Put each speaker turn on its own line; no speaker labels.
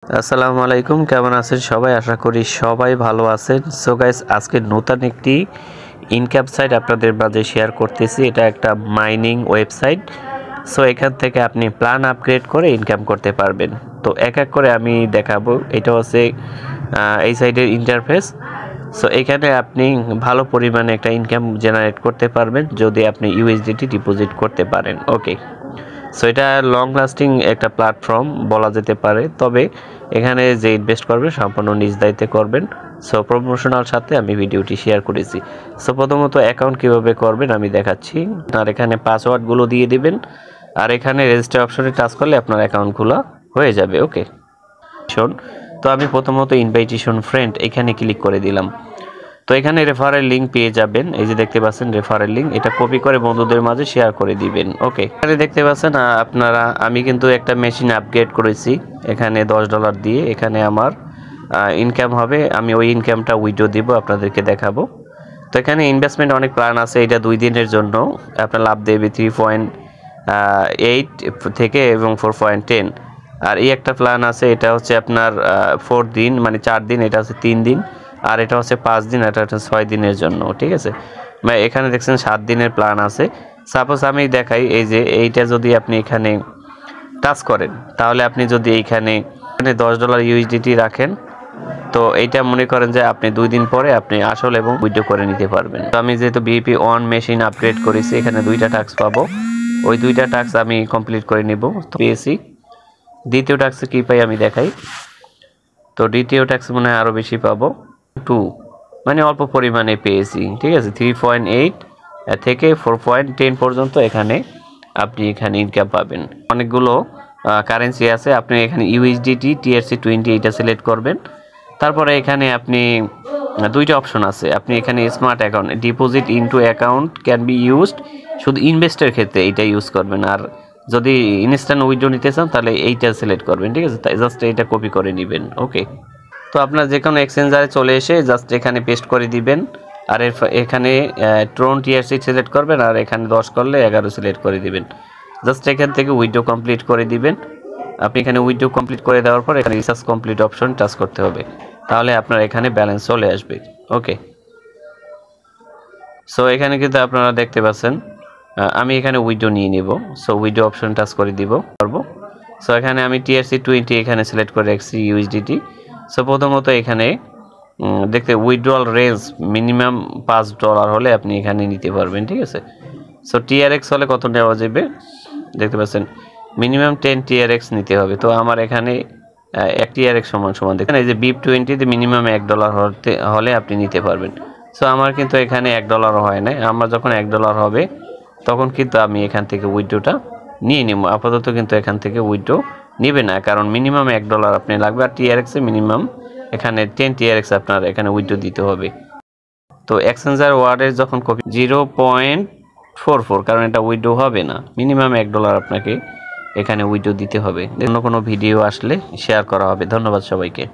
আসসালামু আলাইকুম, কেমন আছেন সবাই? আশা করি সবাই ভালো আছেন। সো গাইস, আজকে নতুন একটি ইনকাম সাইট আপনাদের মাঝে শেয়ার করতেছি। এটা একটা মাইনিং ওয়েবসাইট। সো এখান থেকে আপনি প্ল্যান আপগ্রেড করে ইনকাম করতে পারবেন। তো এক এক করে আমি দেখাবো। এটা হচ্ছে এই সাইটের ইন্টারফেস। সো এখানে আপনি ভালো পরিমাণে একটা ইনকাম জেনারেট করতে পারবেন যদি আপনি ইউএসডিটি ডিপোজিট করতে পারেন। ওকে, সো এটা লং লাস্টিং একটা প্ল্যাটফর্ম বলা যেতে পারে, তবে এখানে যে ইনভেস্ট করবে সম্পূর্ণ নিজ দায়িত্বে করবেন। সো প্রমোশনাল সাথে আমি ভিডিওটি শেয়ার করেছি। সো প্রথমত অ্যাকাউন্ট কিভাবে করবেন আমি দেখাচ্ছি। আর এখানে পাসওয়ার্ডগুলো দিয়ে দিবেন, আর এখানে রেজিস্টার অপশনে টাচ করলে আপনার অ্যাকাউন্ট খোলা হয়ে যাবে। ওকে, তো আমি প্রথমত ইনভাইটেশন ফ্রেন্ড এখানে ক্লিক করে দিলাম। তো এখানে রেফারেল লিঙ্ক পেয়ে যাবেন, এই যে দেখতে পাচ্ছেন রেফারেল লিঙ্ক, এটা কপি করে বন্ধুদের মাঝে শেয়ার করে দিবেন। ওকে, এখানে দেখতে পাচ্ছেন আপনারা, আমি কিন্তু একটা মেশিন আপগ্রেড করেছি এখানে $10 দিয়ে। এখানে আমার ইনকাম হবে, আমি ওই ইনকামটা উইথড্র দিব, আপনাদেরকে দেখাবো। তো এখানে ইনভেস্টমেন্ট অনেক প্ল্যান আছে, এটা 2 দিনের জন্য আপনার লাভ দেবে 3.8 থেকে এবং 4.10। আর এই একটা প্ল্যান আছে, এটা হচ্ছে আপনার 4 দিন, মানে 4 দিন, এটা হচ্ছে 3 দিন, আর এটা হচ্ছে 5 দিন, এটা হচ্ছে 6 দিনের জন্য। ঠিক আছে, এখানে দেখছেন 7 দিনের প্ল্যান আছে। সাপোজ আমি দেখাই, এই যে এইটা যদি আপনি এখানে টাচ করেন, তাহলে আপনি যদি এইখানে $10 ইউএসডিটি রাখেন, তো এইটা মনে করেন যে আপনি 2 দিন পরে আপনি আসল এবং উইথড্র করে নিতে পারবেন। তো আমি যেহেতু বিপি অন মেশিন আপগ্রেড করেছি, এখানে 2টা টাস্ক পাবো, ওই 2টা টাস্ক আমি কমপ্লিট করে নিব। তো পেয়েছি। দ্বিতীয় টাস্কে কি পাই আমি দেখাই। তো দ্বিতীয় টাস্ক মনে হয় আরও বেশি পাবো, 2, মানে অল্প পরিমাণে পেয়েছি। ঠিক আছে, 3.8 থেকে 4.10 পর্যন্ত এখানে আপনি ইনকাম পাবেন। অনেকগুলো কারেন্সি আছে, আপনি এখানে ইউএসডিটি TRC20 এটা সিলেক্ট করবেন। তারপরে এখানে আপনি 2টা অপশন আছে, আপনি এখানে smart account deposit into account can be used, শুধু ইনভেস্টের ক্ষেত্রে এইটা ইউজ করবেন। আর যদি ইনস্ট্যান্ট উইথড্র নিতে চান তাহলে এইটা সিলেক্ট করবেন। ঠিক আছে, তাই জাস্ট এইটা কপি করে নেবেন। ওকে, তো আপনার যে কোনো এক্সচেঞ্জারে চলে এসে জাস্ট এখানে পেস্ট করে দিবেন, আর এখানে ট্রন TRC সিলেক্ট করবেন, আর এখানে 10 করলে 11 সিলেক্ট করে দিবেন। জাস্ট এখান থেকে উইথড্র কমপ্লিট করে দিবেন। আপনি এখানে উইথড্র কমপ্লিট করে দেওয়ার পর এখানে রিসার্চ কমপ্লিট অপশন টাচ করতে হবে, তাহলে আপনার এখানে ব্যালেন্স চলে আসবে। ওকে, সো এখানে কিন্তু আপনারা দেখতে পাচ্ছেন আমি এখানে উইথড্র নিয়ে নিব। সো উইথড্র অপশন টাচ করে দিব করব। সো এখানে আমি TRC20 এখানে সিলেক্ট করে রাখছি ইউএসডিটি। সো প্রথমত এখানে দেখতে উইথড্রল রেঞ্জ মিনিমাম $5 হলে আপনি এখানে নিতে পারবেন। ঠিক আছে, সো TRX হলে কত নেওয়া যাবে দেখতে পাচ্ছেন, মিনিমাম 10 TRX নিতে হবে। তো আমার এখানে 1 TRX সমান দেখেন, এই যে BIP20 মিনিমাম $1 হলে আপনি নিতে পারবেন। সো আমার কিন্তু এখানে $1 হয় না, আমার যখন $1 হবে তখন কিন্তু আমি এখান থেকে উইথড্রটা নিয়ে নিব। আপাতত কিন্তু এখান থেকে উইথড্র নেবে না, কারণ মিনিমাম $1 আপনি লাগবে, আর TRX এ মিনিমাম এখানে 10 TRX আপনার এখানে উইথড্র দিতে হবে। তো এক্সচেঞ্জার ওয়ার্ডের যখন কপি 0.44, কারণ এটা উইথড্র হবে না, মিনিমাম $1 আপনাকে এখানে উইথড্র দিতে হবে। অন্য কোনো ভিডিও আসলে শেয়ার করা হবে। ধন্যবাদ সবাইকে।